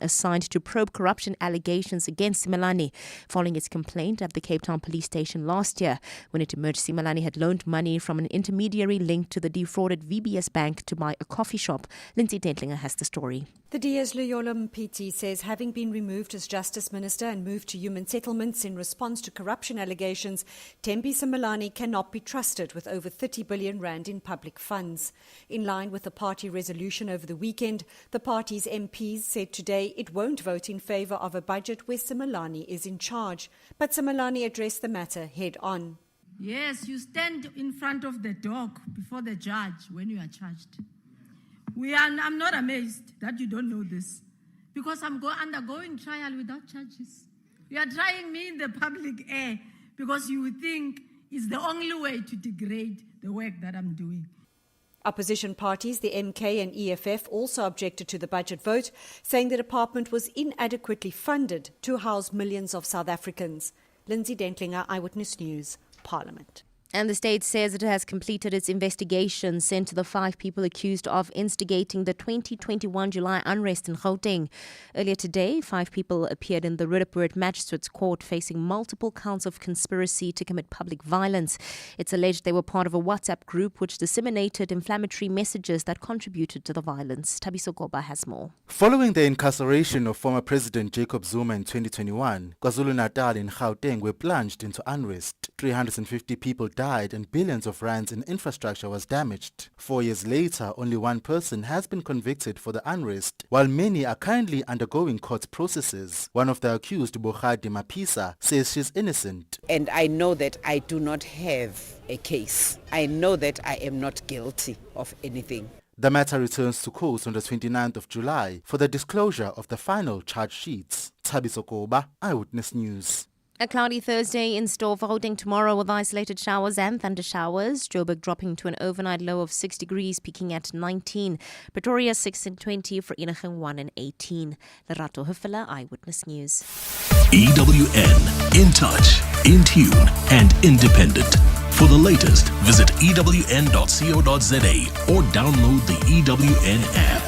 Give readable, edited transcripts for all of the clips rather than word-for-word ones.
assigned to probe corruption allegations against Simelane following its complaint at the Cape Town police station last year when it emerged Simelane had loaned money from an intermediary linked to the defrauded VBS Bank to buy a coffee shop. Lindsay Dentlinger has the story. The DS Loyola Mpiti says having been removed as Justice Minister and moved to Human Settlements in response to corruption allegations, Thembi Simelane cannot be trusted with over 30 billion rand in public funds. In line with the party resolution over the weekend, the party's MPs said today it won't vote in favour of a budget where Simelane is in charge. But Simelane addressed the matter head on. Yes, you stand in front of the dock before the judge when you are charged. I'm not amazed that you don't know this, because I'm undergoing trial without charges. You are trying me in the public air because you would think it's the only way to degrade the work that I'm doing. Opposition parties, the MK and EFF, also objected to the budget vote, saying the department was inadequately funded to house millions of South Africans. Lindsay Dentlinger, Eyewitness News, Parliament. And the state says it has completed its investigation into the 5 people accused of instigating the 2021 July unrest in Gauteng. Earlier today, 5 people appeared in the Roodepoort Magistrates Court facing multiple counts of conspiracy to commit public violence. It's alleged they were part of a WhatsApp group which disseminated inflammatory messages that contributed to the violence. Thabiso Goba has more. Following the incarceration of former President Jacob Zuma in 2021, KwaZulu-Natal and Gauteng were plunged into unrest. 350 people died and billions of rands in infrastructure was damaged. 4 years later, only one person has been convicted for the unrest, while many are currently undergoing court processes. One of the accused, Bohadi Mapisa, says she's innocent. And I know that I do not have a case. I know that I am not guilty of anything. The matter returns to court on the 29th of July for the disclosure of the final charge sheets. Thabiso Goba, Eyewitness News. A cloudy Thursday in store for Gauteng tomorrow with isolated showers and thunder showers. Joburg dropping to an overnight low of 6 degrees, peaking at 19. Pretoria 6 and 20, Vereeniging 1 and 18. Lerato Komphela, Eyewitness News. EWN, in touch, in tune and independent. For the latest, visit ewn.co.za or download the EWN app.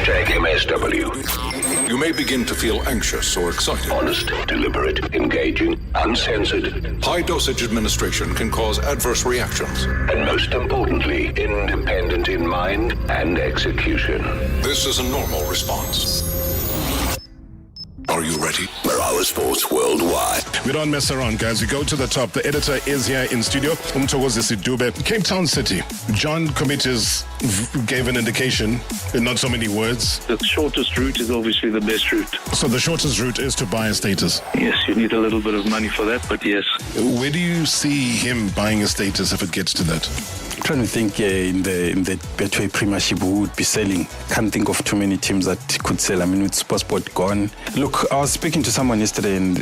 #MSW. You may begin to feel anxious or excited. Honest, deliberate, engaging, uncensored. High-dosage administration can cause adverse reactions. And most importantly, independent in mind and execution. This is a normal response. Are you ready? Marawa Sports Worldwide. We don't mess around, guys. We go to the top. The editor is here in studio. Umthokozisi Dube. Cape Town City. John Committees gave an indication in not so many words. The shortest route is obviously the best route. So the shortest route is to buy a status? Yes, you need a little bit of money for that, but yes. Where do you see him buying a status if it gets to that? I'm trying to think in the Betway Premiership who would be selling. Can't think of too many teams that could sell. I mean, with SuperSport gone. Look, I was speaking to someone yesterday and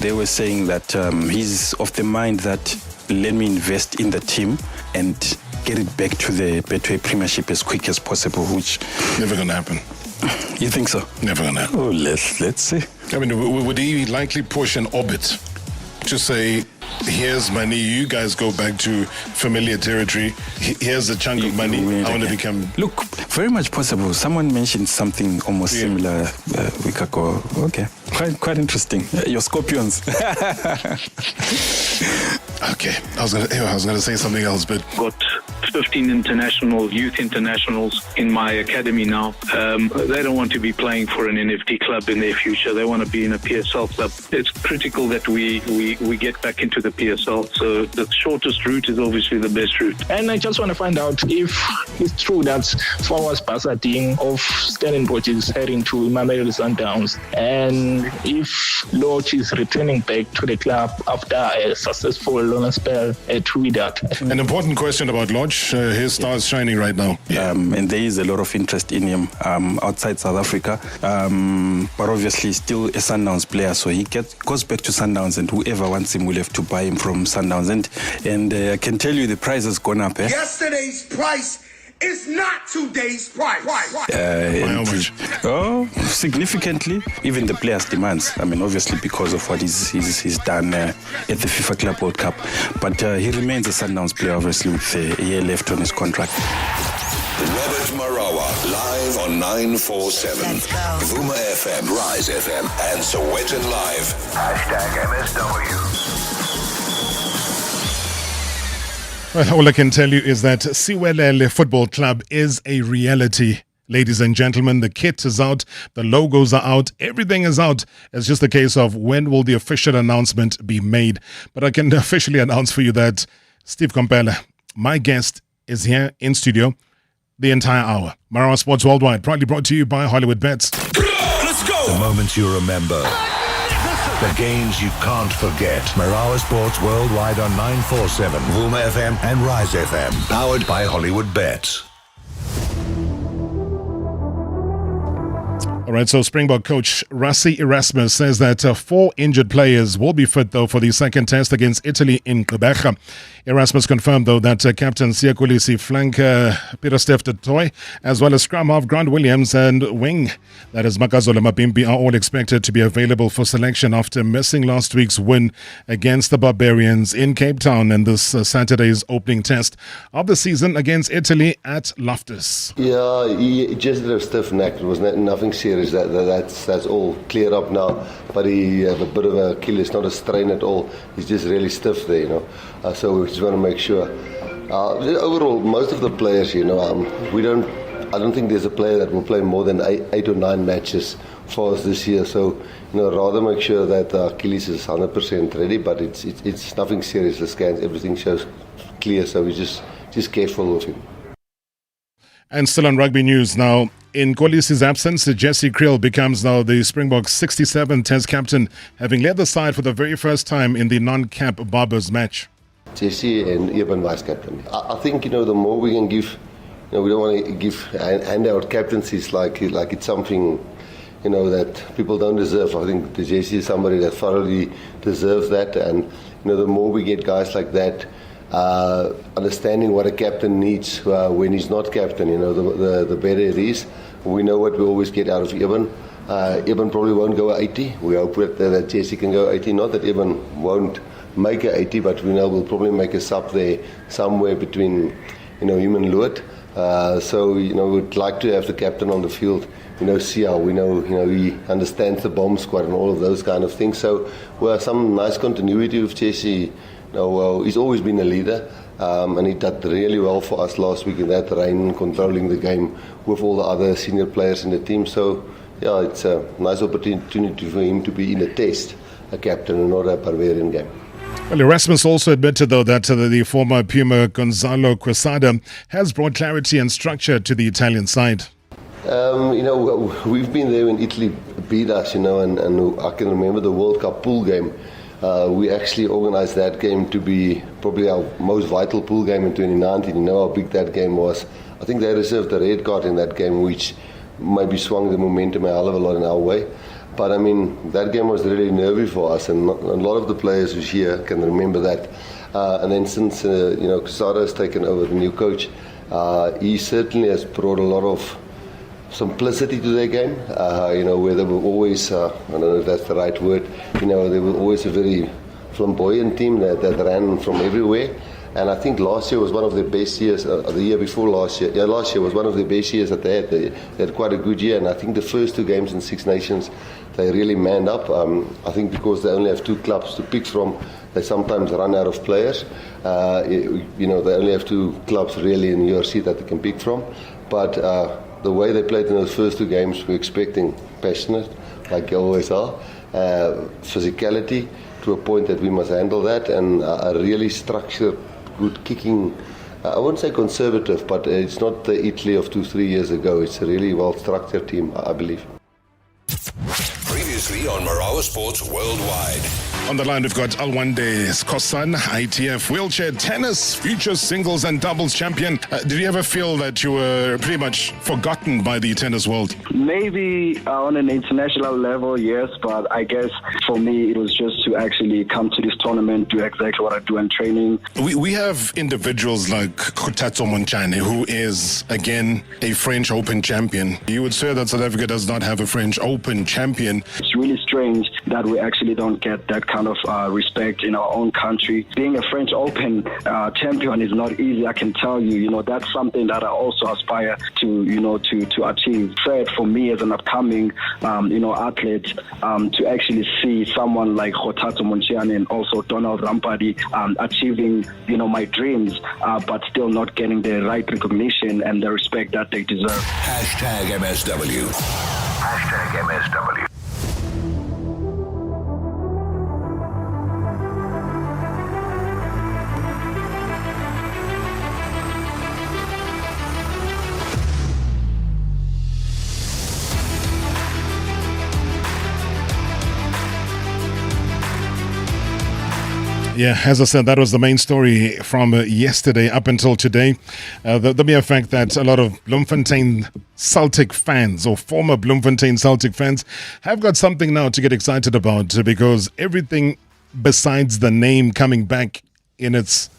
they were saying that he's of the mind that let me invest in the team and get it back to the Betway Premiership as quick as possible, which... Never going to happen. You think so? Never going to happen. Oh, let's see. I mean, would he likely push an orbit to say... Here's money, you guys go back to familiar territory. Here's a chunk of money, I want to become... Look, very much possible. Someone mentioned something almost similar a week ago. Okay, quite interesting. Your Scorpions. Okay, I was going to say something else, but... Got 15 youth internationals in my academy now. They don't want to be playing for an NFT club in their future. They want to be in a PSL club. It's critical that we get back into the PSL. So the shortest route is obviously the best route. And I just want to find out if it's true that forward Basading of Stellenbosch is heading to Mamelodi Sundowns, and if Lodge is returning back to the club after a successful loan spell at Wydad. An important question about Lodge. His star is shining right now. And there is a lot of interest in him outside South Africa. But obviously still a Sundowns player, so he goes back to Sundowns, and whoever wants him will have to buy him from Sundowns. And I can tell you the price has gone up. Yesterday's price is not today's price. How much? Oh, significantly. Even the players' demands. I mean, obviously because of what he's done at the FIFA Club World Cup. But he remains a Sundowns player, obviously, with a year left on his contract. Robert Marawa, live on 947. Vuma FM, Rise FM, and Sowetan Live. #MSW. Well, all I can tell you is that Siwelele Football Club is a reality. Ladies and gentlemen, the kit is out, the logos are out, everything is out. It's just a case of when will the official announcement be made. But I can officially announce for you that Steve Komphela, my guest, is here in studio the entire hour. Marawa Sports Worldwide, proudly brought to you by Hollywood Bets. Let's go! The moments you remember. The games you can't forget. Marawa Sports Worldwide on 947, Vuma FM and Rise FM. Powered by Hollywood Bets. All right, so Springbok coach Rassie Erasmus says that 4 injured players will be fit, though, for the second test against Italy in Joburg. Erasmus confirmed, though, that captain Siya Kolisi, flanker Pieter-Steph de Toy, as well as scrum half Grant Williams and wing, that is Makazola Mapimpi, are all expected to be available for selection after missing last week's win against the Barbarians in Cape Town and this Saturday's opening test of the season against Italy at Loftus. Yeah, he just had a stiff neck. It was nothing serious. That's all cleared up now. But he had a bit of a Achilles, not a strain at all. He's just really stiff there, you know. So we just want to make sure. Overall, most of the players, you know, I don't think there's a player that will play more than 8 or 9 matches for us this year. So, you know, rather make sure that Achilles is 100% ready. But it's nothing serious. The scans, everything shows clear. So we just careful with him. And still on rugby news now, in Kolisi's absence, Jesse Kriel becomes now the Springboks' 67th Test captain, having led the side for the very first time in the non-cap Barbers match. Jesse and Eben vice captain. I think, you know, the more we can give, you know, we don't want to give hand out captaincies like it's something, you know, that people don't deserve. I think Jesse is somebody that thoroughly deserves that, and, you know, the more we get guys like that, understanding what a captain needs when he's not captain, you know, the better it is. We know what we always get out of Eben. Eben probably won't go 80. We hope that Jesse can go 80. Not that Eben won't make a 80, but we know we'll probably make a sub there somewhere between, you know, him and Luit. So, you know, we'd like to have the captain on the field. You know, Sia, we know, you know, he understands the bomb squad and all of those kind of things. So, well, some nice continuity with Jesse. No, he's always been a leader, and he did really well for us last week in that rain, controlling the game with all the other senior players in the team. So, yeah, it's a nice opportunity for him to be in a test, a captain, and not a Barbarian game. Well, Erasmus also admitted, though, that the former Puma Gonzalo Quesada has brought clarity and structure to the Italian side. You know, we've been there when Italy beat us, you know, and I can remember the World Cup pool game. We actually organised that game to be probably our most vital pool game in 2019. You know how big that game was. I think they reserved a red card in that game, which maybe swung the momentum a hell of a lot in our way. But I mean, that game was really nervy for us, and a lot of the players who's here can remember that. And then since you know, Quesada has taken over, the new coach, he certainly has brought a lot of simplicity to their game, you know, where they were always, I don't know if that's the right word, you know, they were always a very flamboyant team that ran from everywhere. And I think last year was one of their best years, the year before last year. Yeah, last year was one of the best years that they had. They had quite a good year, and I think the first 2 games in 6 Nations, they really manned up. I think because they only have 2 clubs to pick from, they sometimes run out of players. You know, they only have 2 clubs really in URC that they can pick from. But the way they played in those first 2 games, we're expecting passionate, like you always are, physicality to a point that we must handle that, and a really structured, good kicking. I wouldn't say conservative, but it's not the Italy of 2-3 years ago. It's a really well-structured team, I believe. Previously on Marawa Sports Worldwide. On the line, we've got Alwande Khosan, ITF wheelchair tennis, future singles and doubles champion. Did you ever feel that you were pretty much forgotten by the tennis world? Maybe on an international level, yes, but I guess for me it was just to actually come to this tournament, do exactly what I do in training. We have individuals like Khutatso Montjane, who is, again, a French Open champion. You would say that South Africa does not have a French Open champion. It's really strange that we actually don't get that kind kind of respect in our own country. Being a French Open champion is not easy, I can tell you. You know, that's something that I also aspire to, you know, to achieve. Third, for me as an upcoming, athlete, to actually see someone like Kgothatso Monchiane and also Donald Rampadi achieving, you know, my dreams, but still not getting the right recognition and the respect that they deserve. #MSW. #MSW. Yeah, as I said, that was the main story from yesterday up until today. The mere fact that a lot of Bloemfontein Celtic fans or former Bloemfontein Celtic fans have got something now to get excited about, because everything besides the name coming back in its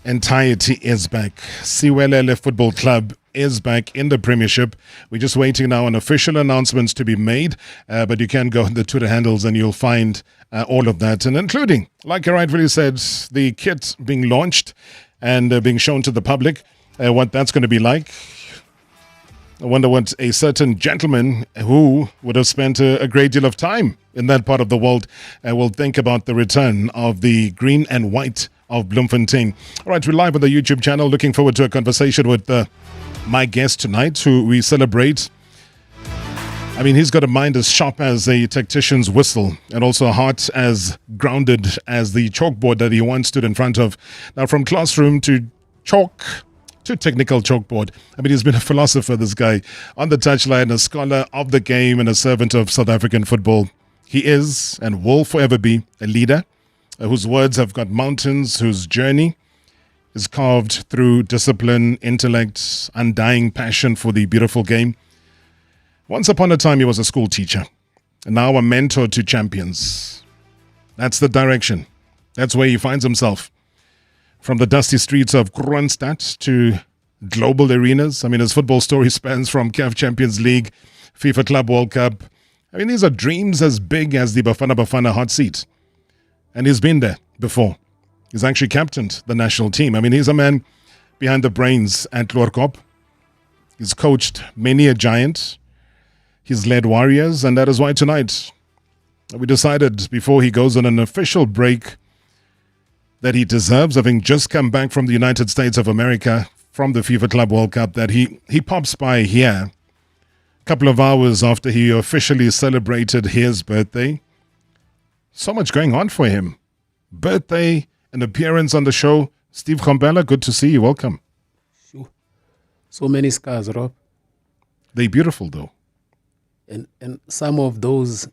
entirety is back. Siwelele Football Club is back in the Premiership. We're just waiting now on official announcements to be made, but you can go on the Twitter handles and you'll find all of that, and including, like I rightfully said, the kit being launched and being shown to the public, what that's going to be like. I wonder what a certain gentleman who would have spent a great deal of time in that part of the world will think about the return of the green and white of Bloemfontein. All right, we're live on the YouTube channel. Looking forward to a conversation with my guest tonight, who we celebrate. I mean, he's got a mind as sharp as a tactician's whistle, and also a heart as grounded as the chalkboard that he once stood in front of. Now, from classroom to chalk to technical chalkboard. I mean, he's been a philosopher, this guy, on the touchline, a scholar of the game and a servant of South African football. He is and will forever be a leader whose words have got mountains, whose journey is carved through discipline, intellect, undying passion for the beautiful game. Once upon a time, he was a school teacher, and now a mentor to champions. That's the direction. That's where he finds himself. From the dusty streets of Kroonstad to global arenas. I mean, his football story spans from CAF Champions League, FIFA Club World Cup. I mean, these are dreams as big as the Bafana Bafana hot seat. And he's been there before. He's actually captained the national team. I mean, he's a man behind the brains at Lorkop. He's coached many a giant. He's led warriors, and that is why tonight we decided, before he goes on an official break that he deserves, having just come back from the United States of America from the FIFA Club World Cup, that he pops by here a couple of hours after he officially celebrated his birthday. So much going on for him. Birthday, an appearance on the show. Steve Komphela, good to see you. Welcome. Sure. So many scars, Rob. They're beautiful, though. And some of those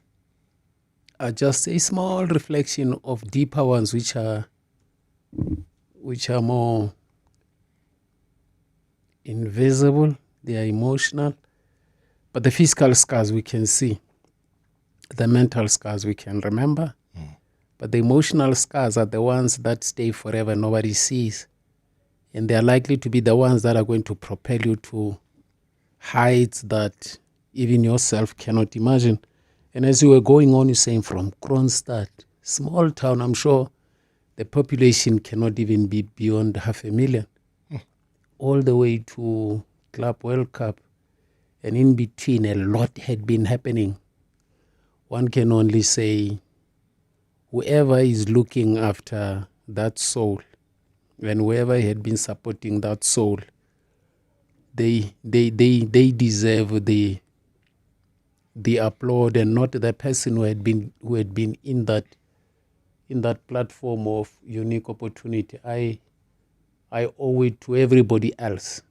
are just a small reflection of deeper ones, which are more invisible. They are emotional. But the physical scars we can see. The mental scars we can remember. But the emotional scars are the ones that stay forever, nobody sees. And they are likely to be the ones that are going to propel you to heights that even yourself cannot imagine. And as you were going on, you're saying from Kroonstad, small town, I'm sure the population cannot even be beyond 500,000. All the way to Club World Cup. And in between, a lot had been happening. One can only say, whoever is looking after that soul, and whoever had been supporting that soul, they deserve the applaud, and not the person who had been in that platform of unique opportunity. I owe it to everybody else.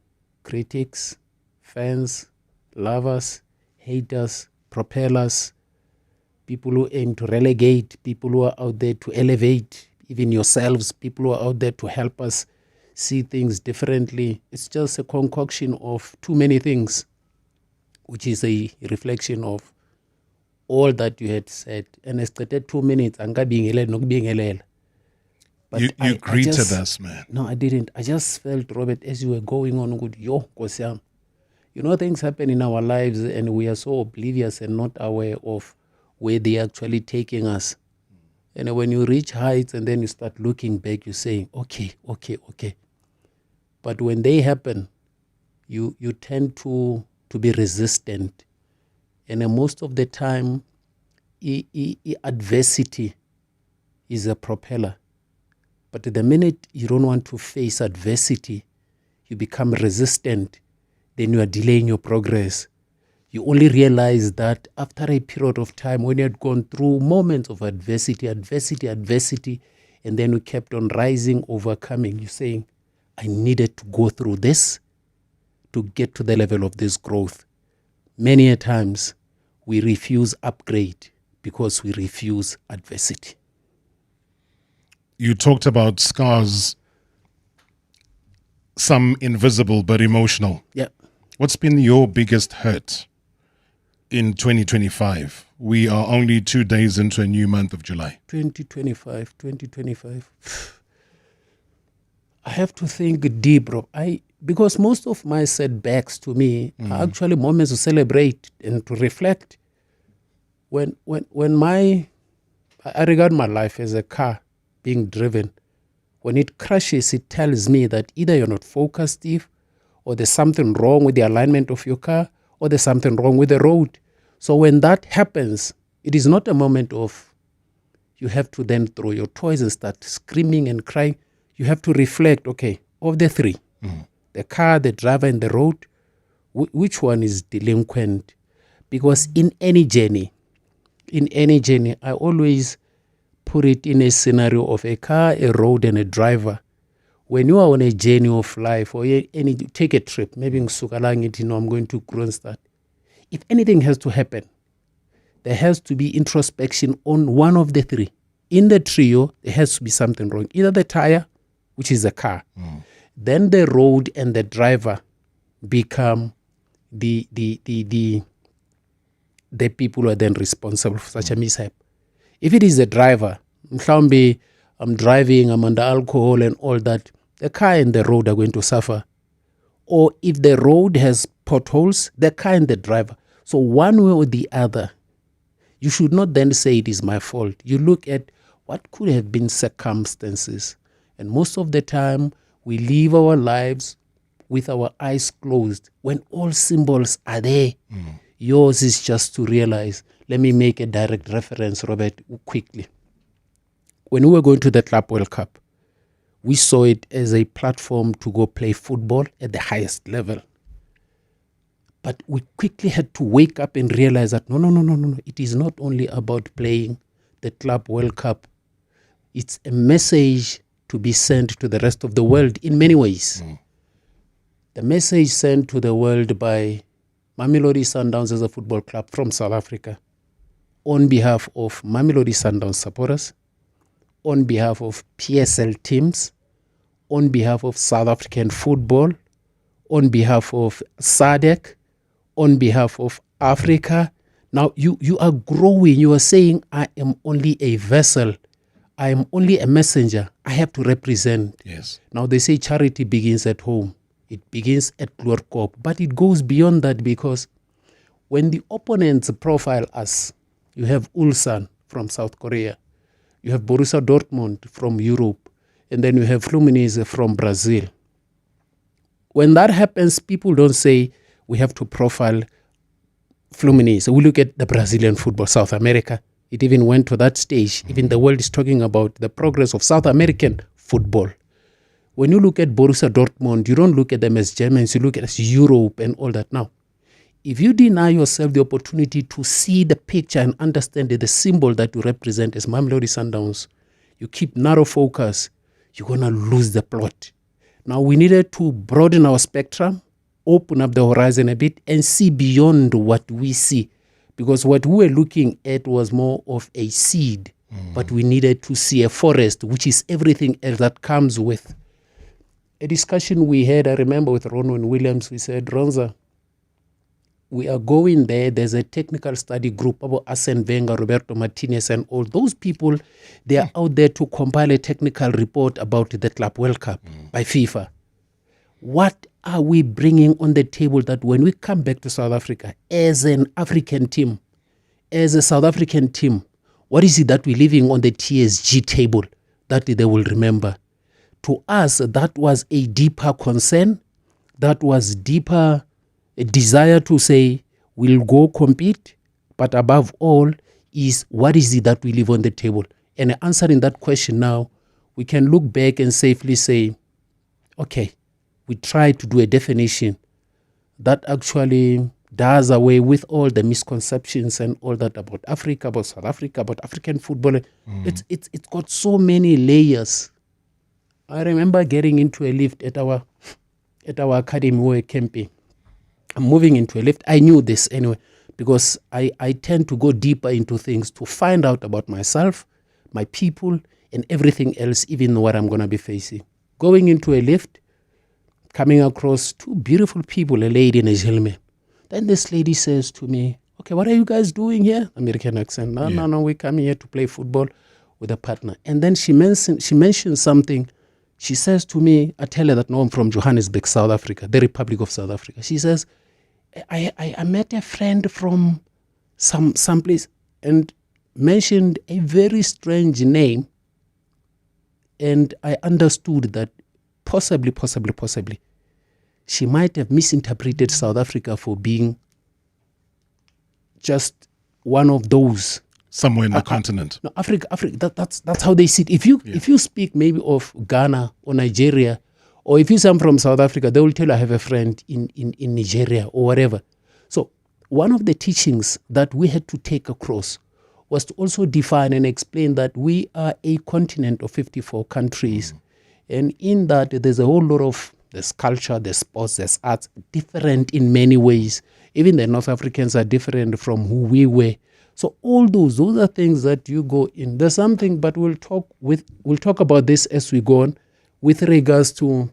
Critics, fans, lovers, haters, propellers, people who aim to relegate, people who are out there to elevate, even yourselves, people who are out there to help us see things differently. It's just a concoction of too many things, which is a reflection of all that you had said. And it's 2 minutes. But you greeted us, man. No, I didn't. I just felt, Robert, as you were going on, good, you know, things happen in our lives and we are so oblivious and not aware of where they're actually taking us. And when you reach heights and then you start looking back, you're saying, okay. But when they happen, you tend to be resistant. And most of the time, adversity is a propeller. But the minute you don't want to face adversity, you become resistant, then you are delaying your progress. You only realize that after a period of time when you had gone through moments of adversity, and then you kept on rising, overcoming, you're saying, I needed to go through this to get to the level of this growth. Many a times, we refuse upgrade because we refuse adversity. You talked about scars, some invisible but emotional. Yeah. What's been your biggest hurt in 2025? We are only 2 days into a new month of July. 2025. I have to think deep, bro. Because most of my setbacks to me are actually moments to celebrate and to reflect. I regard my life as a car being driven. When it crashes, it tells me that either you're not focused, Steve, or there's something wrong with the alignment of your car, or there's something wrong with the road. So when that happens, it is not a moment of you have to then throw your toys and start screaming and crying. You have to reflect, okay, of the three, the car, the driver, and the road, which one is delinquent? Because in any journey, I always put it in a scenario of a car, a road, and a driver. When you are on a journey of life, or take a trip, maybe in Sukalangi, I'm going to Kronstadt. If anything has to happen, there has to be introspection on one of the three. In the trio, there has to be something wrong. Either the tire, which is the car, then the road and the driver become the people who are then responsible for such a mishap. If it is the driver, I'm driving, I'm under alcohol and all that, the car and the road are going to suffer. Or if the road has potholes, the car and the driver. So one way or the other, you should not then say it is my fault. You look at what could have been circumstances. And most of the time, we live our lives with our eyes closed when all symbols are there. Yours is just to realize. Let me make a direct reference, Robert, quickly. When we were going to the Club World Cup, we saw it as a platform to go play football at the highest level. But we quickly had to wake up and realize that no. It is not only about playing the Club World Cup. It's a message to be sent to the rest of the world in many ways. The message sent to the world by Mamelodi Sundowns as a football club from South Africa, on behalf of Mamelodi Sundowns supporters, on behalf of PSL teams, on behalf of South African football, on behalf of SADC, on behalf of Africa. Now you are growing. You are saying, I am only a vessel. I am only a messenger. I have to represent. Yes. Now they say charity begins at home. It begins at Gloorkop. But it goes beyond that, because when the opponents profile us, you have Ulsan from South Korea, you have Borussia Dortmund from Europe, and then you have Fluminense from Brazil. When that happens, people don't say we have to profile Fluminense. We look at the Brazilian football, South America. It even went to that stage. Even the world is talking about the progress of South American football. When you look at Borussia Dortmund, you don't look at them as Germans, you look at as Europe and all that. Now, if you deny yourself the opportunity to see the picture and understand the symbol that you represent as Mamelodi Sundowns, you keep narrow focus, you're going to lose the plot. Now, we needed to broaden our spectrum, open up the horizon a bit, and see beyond what we see. Because what we were looking at was more of a seed, but we needed to see a forest, which is everything else that comes with. A discussion we had, I remember, with Ronwen Williams, we said, Ronza, we are going there. There's a technical study group about Arsene Wenger, Roberto Martinez, and all those people. They are out there to compile a technical report about the Club World Cup by FIFA. What are we bringing on the table that when we come back to South Africa as an African team, as a South African team, what is it that we're leaving on the TSG table that they will remember? To us, that was a deeper concern, that was deeper a desire to say, we'll go compete, but above all is what is it that we leave on the table? And answering that question now, we can look back and safely say, okay, we tried to do a definition that actually does away with all the misconceptions and all that about Africa, about South Africa, about African football. It's got so many layers. I remember getting into a lift at our academy where we were camping. I'm moving into a lift. I knew this anyway, because I tend to go deeper into things to find out about myself, my people, and everything else, even what I'm going to be facing. Going into a lift, coming across two beautiful people, a lady and a gentleman. Then this lady says to me, okay, what are you guys doing here? American accent. No, we're coming here to play football with a partner. And then she mentioned something. She says to me, I tell her that no, I'm from Johannesburg, South Africa, the Republic of South Africa. She says, I met a friend from some place and mentioned a very strange name. And I understood that possibly, she might have misinterpreted South Africa for being just one of those. Somewhere in the continent. No, Africa. That's how they see it. If you speak maybe of Ghana or Nigeria, or if you say I'm from South Africa, they will tell you I have a friend in Nigeria or whatever. So one of the teachings that we had to take across was to also define and explain that we are a continent of 54 countries. And in that, there's a whole lot of, there's culture, there's sports, there's arts, different in many ways. Even the North Africans are different from who we were. So all those are things that you go in. There's something, but we'll talk about this as we go on with regards to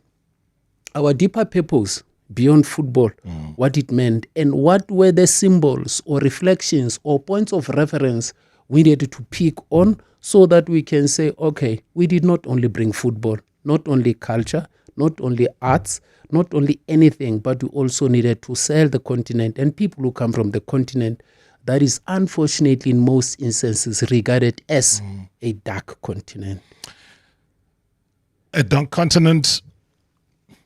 our deeper purpose beyond football, what it meant, and what were the symbols or reflections or points of reference we needed to pick on so that we can say, okay, we did not only bring football, not only culture, not only arts, not only anything, but we also needed to sell the continent and people who come from the continent that is unfortunately in most instances regarded as a dark continent. A dark continent,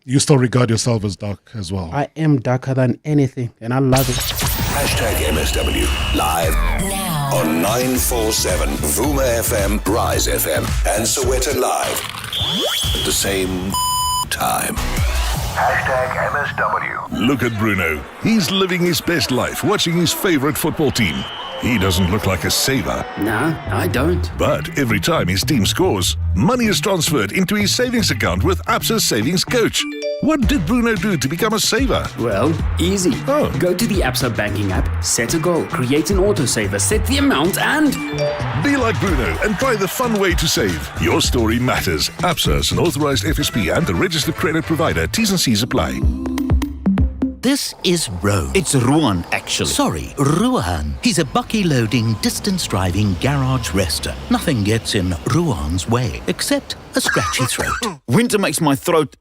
you still regard yourself as dark as well? I am darker than anything, and I love it. #MSW live now on 947 Vuma FM, Rise FM, and Soweto Live at the same time. #MSW. Look at Bruno. He's living his best life watching his favorite football team. He doesn't look like a saver. No, I don't. But every time his team scores, money is transferred into his savings account with Absa's Savings Coach. What did Bruno do to become a saver? Well, easy. Go to the Absa banking app, set a goal, create an autosaver, set the amount, and be like Bruno and try the fun way to save. Your story matters. Absa is an authorized FSP and a registered credit provider. T's and C's apply. This is Ro. It's Ruan, actually. Sorry, Ruan. He's a bucky-loading, distance-driving garage rester. Nothing gets in Ruan's way, except a scratchy throat. Winter makes my throat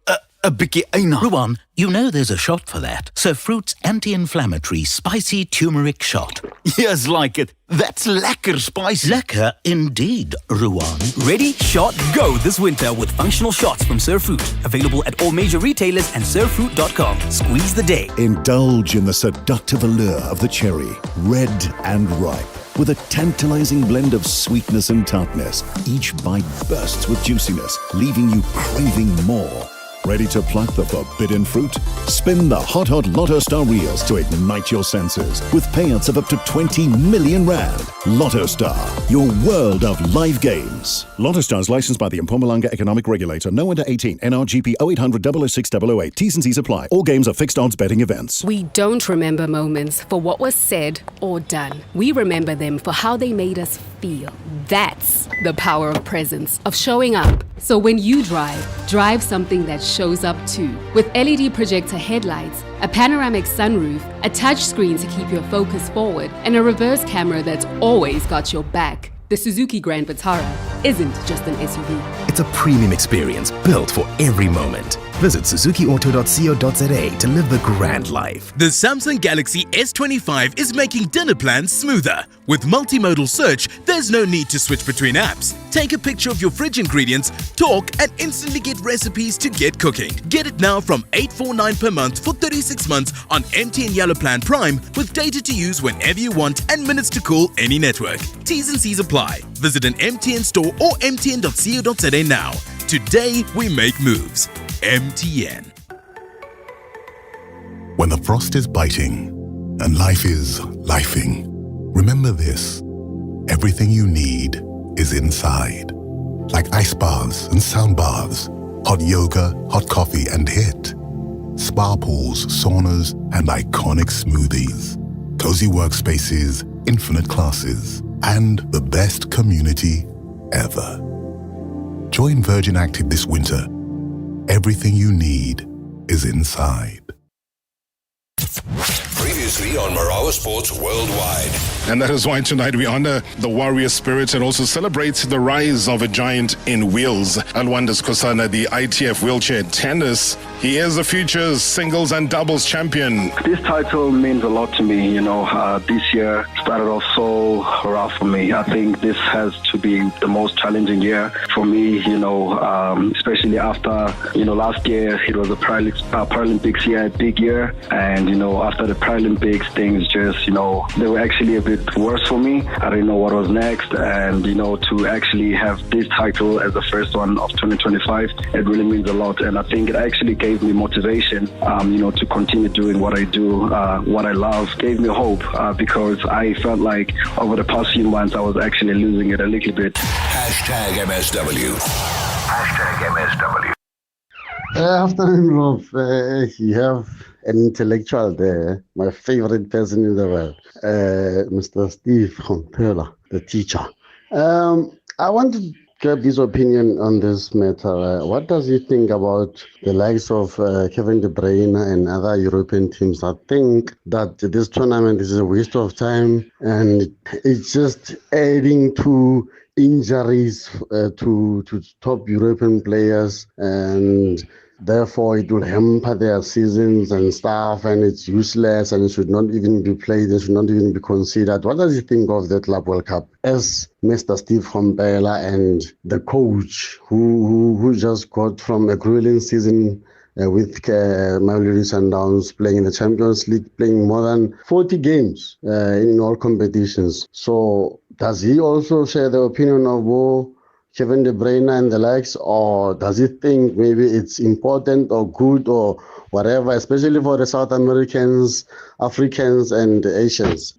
a bicky aina. Ruan, you know there's a shot for that. Sir Fruit's anti-inflammatory spicy turmeric shot. Yes, like it. That's lekker spicy. Lekker indeed, Ruan. Ready, shot, go this winter with functional shots from Sir Fruit. Available at all major retailers and sirfruit.com. Squeeze the day. Indulge in the seductive allure of the cherry, red and ripe. With a tantalizing blend of sweetness and tartness, each bite bursts with juiciness, leaving you craving more. Ready to pluck the forbidden fruit? Spin the hot Lotto Star reels to ignite your senses with payouts of up to 20 million rand. Lotto Star, your world of live games. Lotto Star is licensed by the Mpumalanga Economic Regulator. No under 18. NRGP 0800 006 008. T's and C's apply. All games are fixed odds betting events. We don't remember moments for what was said or done. We remember them for how they made us feel. That's the power of presence, of showing up. So when you drive something that shows up too. With LED projector headlights, a panoramic sunroof, a touchscreen to keep your focus forward, and a reverse camera that's always got your back. The Suzuki Grand Vitara isn't just an SUV. It's a premium experience built for every moment. Visit suzukiauto.co.za to live the grand life. The Samsung Galaxy S25 is making dinner plans smoother. With multimodal search, there's no need to switch between apps. Take a picture of your fridge ingredients, talk, and instantly get recipes to get cooking. Get it now from $849 per month for 36 months on MTN Yellow Plan Prime with data to use whenever you want and minutes to call any network. T's and C's apply. Visit an MTN store or mtn.co.za now. Today we make moves. MTN. When the frost is biting and life is lifing, remember this: everything you need is inside. Like ice baths and sound baths, hot yoga, hot coffee and HIIT, spa pools, saunas and iconic smoothies, cozy workspaces, infinite classes, and the best community ever. Join Virgin Active this winter. Everything you need is inside. Previously on Marawa Sports Worldwide. And that is why tonight we honor the warrior spirit and also celebrate the rise of a giant in wheels. Alwandas Kosana, the ITF wheelchair tennis. He is the future singles and doubles champion. This title means a lot to me. This year started off so rough for me. I think this has to be the most challenging year for me, especially after, last year it was a Paralympics year, big year. And, after the Paralympics, things just, they were actually a bit worse for me. I didn't know what was next. And, to actually have this title as the first one of 2025, it really means a lot. And I think it actually gave me motivation, to continue doing what I do, what I love. Gave me hope because I felt like over the past few months, I was actually losing it a little bit. Hashtag MSW. Hashtag MSW. Afternoon, Rob. You have an intellectual there, my favorite person in the world, Mr. Steve Komphela, the teacher. I want to get his opinion on this matter. What does he think about the likes of Kevin De Bruyne and other European teams? I think that this tournament is a waste of time and it's just adding to injuries to top European players, and therefore it will hamper their seasons and stuff, and it's useless and it should not even be played, it should not even be considered. What does he think of the Club World Cup as Mr. Steve Komphela and the coach who just got from a grueling season with Mamelodi Sundowns, playing in the Champions League, playing more than 40 games in all competitions? So does he also share the opinion of Kevin De Bruyne and the likes, or does he think maybe it's important or good or whatever, especially for the South Americans, Africans and Asians?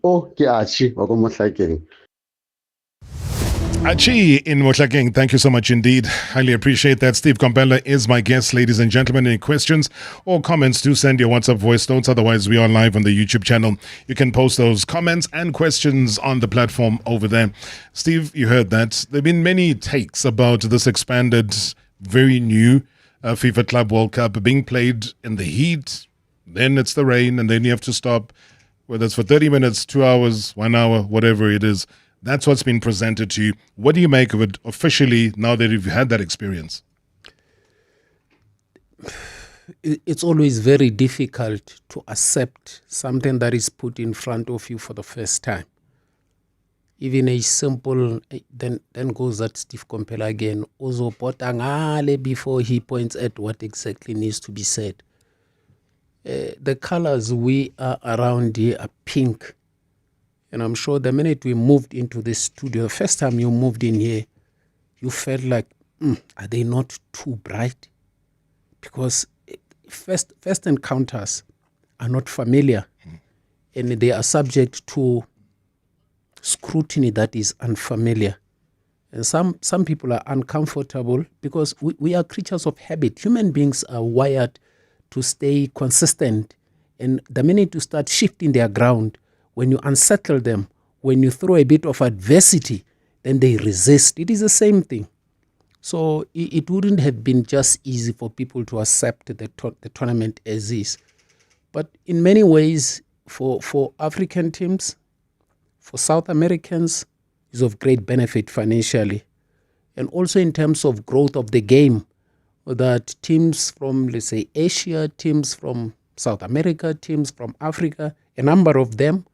Achi in Motlakeng, thank you so much indeed. Highly appreciate that. Steve Komphela is my guest, ladies and gentlemen. Any questions or comments, do send your WhatsApp voice notes. Otherwise, we are live on the YouTube channel. You can post those comments and questions on the platform over there. Steve, you heard that. There have been many takes about this expanded, very new FIFA Club World Cup being played in the heat. Then it's the rain, and then you have to stop, whether it's for 30 minutes, 2 hours, 1 hour, whatever it is. That's what's been presented to you. What do you make of it officially now that you've had that experience? It's always very difficult to accept something that is put in front of you for the first time. Even a simple, then goes that Steve Komphela again, also potangale, before he points at what exactly needs to be said. The colors we are around here are pink. And I'm sure the minute we moved into this studio, the first time you moved in here, you felt like, are they not too bright? Because first encounters are not familiar, and they are subject to scrutiny that is unfamiliar. And some people are uncomfortable because we are creatures of habit. Human beings are wired to stay consistent. And the minute you start shifting their ground, when you unsettle them, when you throw a bit of adversity, then they resist. It is the same thing. So it wouldn't have been just easy for people to accept the tournament as is. But in many ways, for African teams, for South Americans, is of great benefit financially. And also in terms of growth of the game, that teams from, let's say, Asia, teams from South America, teams from Africa, a number of them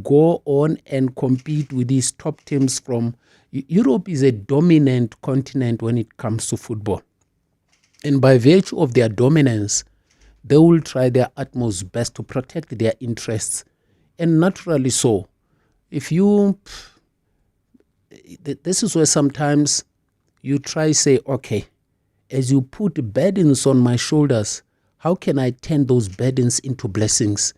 go on and compete with these top teams from Europe. Is a dominant continent when it comes to football. And by virtue of their dominance, they will try their utmost best to protect their interests. And naturally so. If you, this is where sometimes you try say, okay, as you put burdens on my shoulders, how can I turn those burdens into blessings?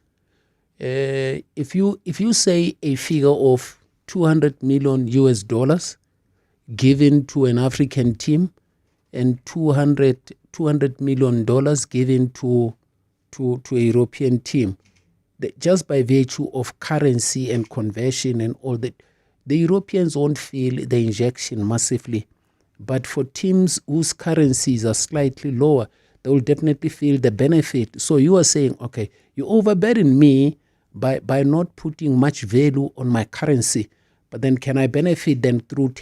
If you say a figure of $200 million given to an African team and $200 million given to a European team, just by virtue of currency and conversion and all that, the Europeans won't feel the injection massively. But for teams whose currencies are slightly lower, they will definitely feel the benefit. So you are saying, okay, you overburden me by not putting much value on my currency, but then can I benefit then through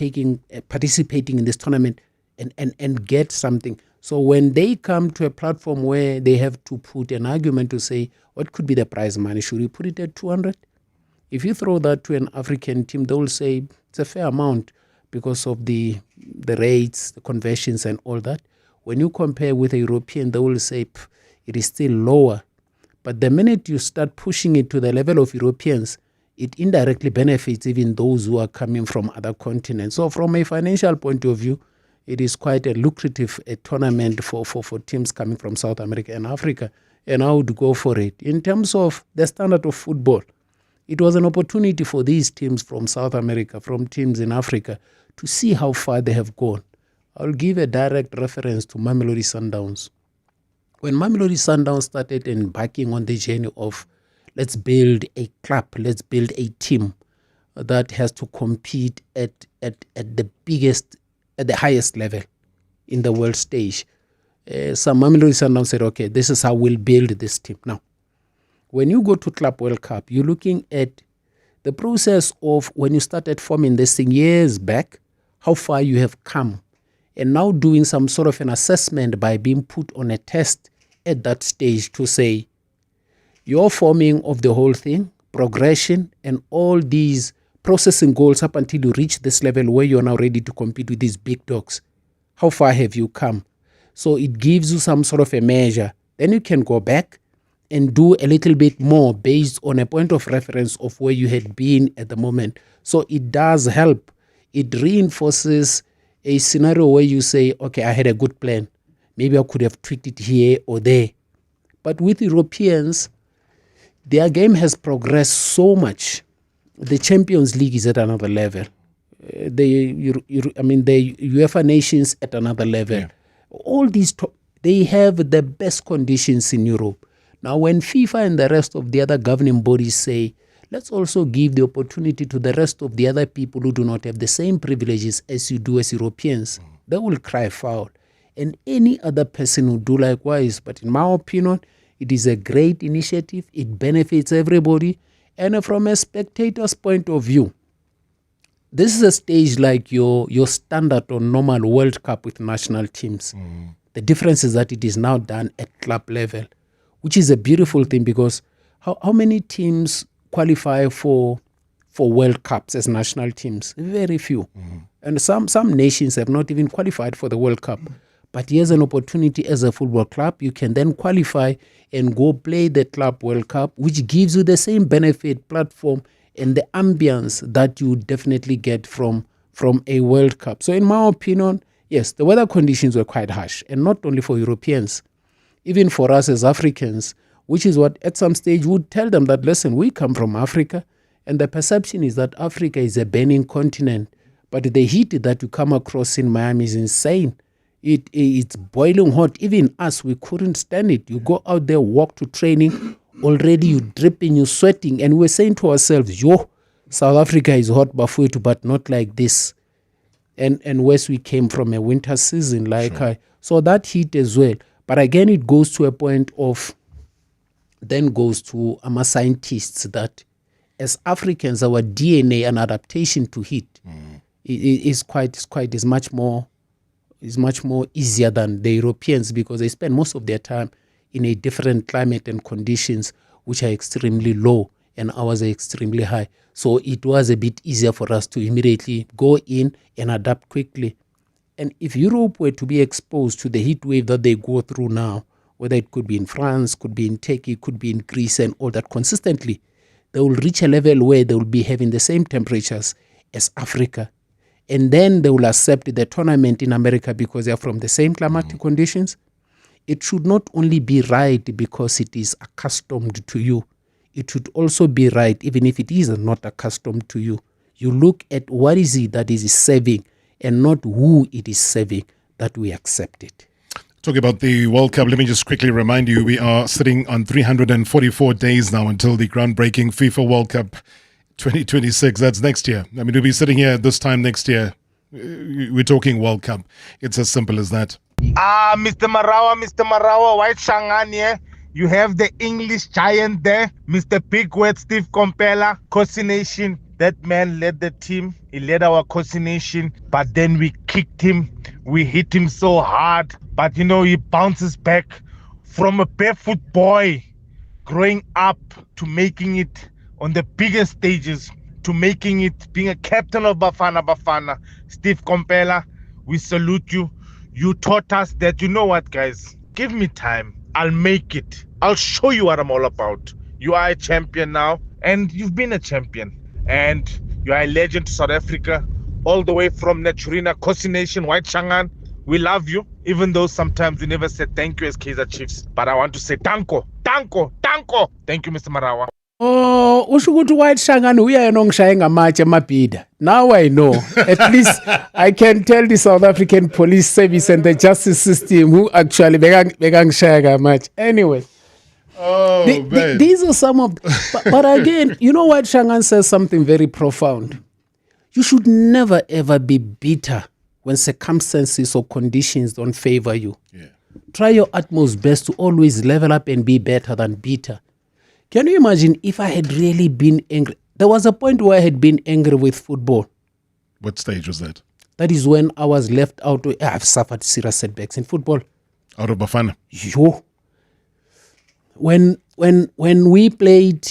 participating in this tournament and get something? So when they come to a platform where they have to put an argument to say, what could be the prize money? Should we put it at 200? If you throw that to an African team, they will say it's a fair amount because of the rates, the conversions and all that. When you compare with a European, they will say it is still lower. But the minute you start pushing it to the level of Europeans, it indirectly benefits even those who are coming from other continents. So from a financial point of view, it is quite a lucrative tournament for teams coming from South America and Africa, and I would go for it. In terms of the standard of football, it was an opportunity for these teams from South America, from teams in Africa, to see how far they have gone. I'll give a direct reference to Mamelodi Sundowns. When Mamelodi Sundowns started embarking on the journey of let's build a club, let's build a team that has to compete at the biggest, at the highest level in the world stage, some Mamelodi Sundowns said, okay, this is how we'll build this team. Now, when you go to Club World Cup, you're looking at the process of when you started forming this thing years back, how far you have come, and now doing some sort of an assessment by being put on a test at that stage to say, your forming of the whole thing, progression, and all these processing goals up until you reach this level where you're now ready to compete with these big dogs. How far have you come? So it gives you some sort of a measure. Then you can go back and do a little bit more based on a point of reference of where you had been at the moment. So it does help. It reinforces a scenario where you say, okay, I had a good plan. Maybe I could have tweaked it here or there. But with Europeans, their game has progressed so much. The Champions League is at another level. The UEFA nations at another level. Yeah. All these, they have the best conditions in Europe. Now, when FIFA and the rest of the other governing bodies say, let's also give the opportunity to the rest of the other people who do not have the same privileges as you do as Europeans, they will cry foul. And any other person will do likewise. But in my opinion, it is a great initiative. It benefits everybody. And from a spectator's point of view, this is a stage like your standard or normal World Cup with national teams. The difference is that it is now done at club level, which is a beautiful thing because how many teams qualify for World Cups as national teams? Very few. And some nations have not even qualified for the World Cup. But here's an opportunity as a football club. You can then qualify and go play the Club World Cup, which gives you the same benefit, platform, and the ambience that you definitely get from a World Cup. So in my opinion, yes, the weather conditions were quite harsh, and not only for Europeans, even for us as Africans, which is what at some stage would tell them that, listen, we come from Africa, and the perception is that Africa is a burning continent, but the heat that you come across in Miami is insane. It's boiling hot. Even us, we couldn't stand it. You go out there, walk to training, already you dripping, you sweating, and we're saying to ourselves, South Africa is hot, but not like this. And whereas we came from a winter season, so that heat as well. But again, it goes to a point of, then goes to scientists that as Africans, our DNA and adaptation to heat is much more is much more easier than the Europeans because they spend most of their time in a different climate and conditions which are extremely low and ours are extremely high. So it was a bit easier for us to immediately go in and adapt quickly. And if Europe were to be exposed to the heat wave that they go through now, whether it could be in France, could be in Turkey, could be in Greece and all that consistently, they will reach a level where they will be having the same temperatures as Africa. And then they will accept the tournament in America because they are from the same climatic conditions. It should not only be right because it is accustomed to you. It should also be right even if it is not accustomed to you. You look at what is it that is serving and not who it is serving, that we accept it. Talking about the World Cup, let me just quickly remind you, we are sitting on 344 days now until the groundbreaking FIFA World Cup 2026. That's next year. I mean, we'll be sitting here this time next year. We're talking World Cup. It's as simple as that. Mr. Marawa, White Shangan here. You have the English giant there, Mr. Big Word, Steve Komphela, Cosi Nation. That man led the team. He led our Cosi Nation, but then we kicked him. We hit him so hard, but he bounces back from a barefoot boy growing up to making it on the biggest stages, to making it being a captain of Bafana. Steve Komphela, we salute you. You taught us that, you know what, guys, give me time. I'll make it. I'll show you what I'm all about. You are a champion now, and you've been a champion. And you are a legend to South Africa, all the way from Naturina, Cosi Nation, White Shangan. We love you, even though sometimes we never said thank you as Kaizer Chiefs. But I want to say tanko. Thank you, Mr. Marawa. Oh, ushukuthi White Shangan uyena ongishaya ngamatshe amabhida. Now I know. At least I can tell the South African police service and the justice system who actually bekangishaya ngamatshe. Anyway. These are some of... But again, you know what? Shangan says something very profound. You should never ever be bitter when circumstances or conditions don't favor you. Yeah. Try your utmost best to always level up and be better than bitter. Can you imagine if I had really been angry? There was a point where I had been angry with football. What stage was that? That is when I was left out. I've suffered serious setbacks in football. Out of Bafana? Yo. When we played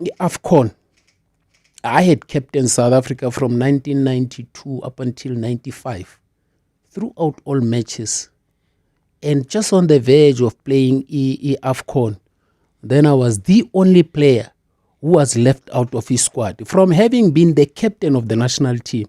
the AFCON, I had captained South Africa from 1992 up until 95, throughout all matches. And just on the verge of playing AFCON, then I was the only player who was left out of his squad. From having been the captain of the national team,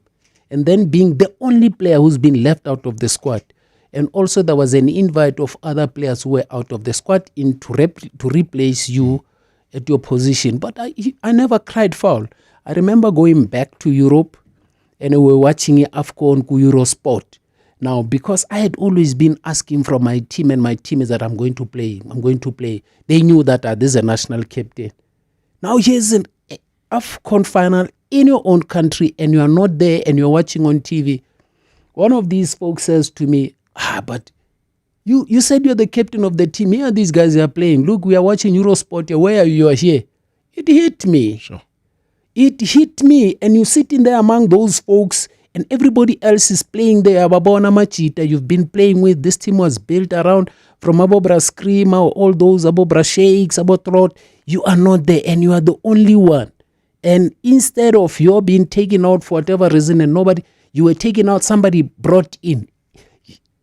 and then being the only player who's been left out of the squad. And also there was an invite of other players who were out of the squad to replace you at your position. But I never cried foul. I remember going back to Europe and we were watching AFCON ku Eurosport. Now, because I had always been asking from my team and my team is that I'm going to play. They knew that this is a national captain. Now here's an AFCON final in your own country and you are not there and you're watching on TV. One of these folks says to me, but you said you're the captain of the team. Here these guys are playing. Look, we are watching Eurosport here. Where are you? You are here. It hit me. Sure. It hit me. And you sitting there among those folks and everybody else is playing there. Babona Machita, you've been playing with. This team was built around from Abobra Screamer, all those Abobra Sheiks, Abotrot. You are not there and you are the only one. And instead of you being taken out for whatever reason and nobody, you were taken out, somebody brought in.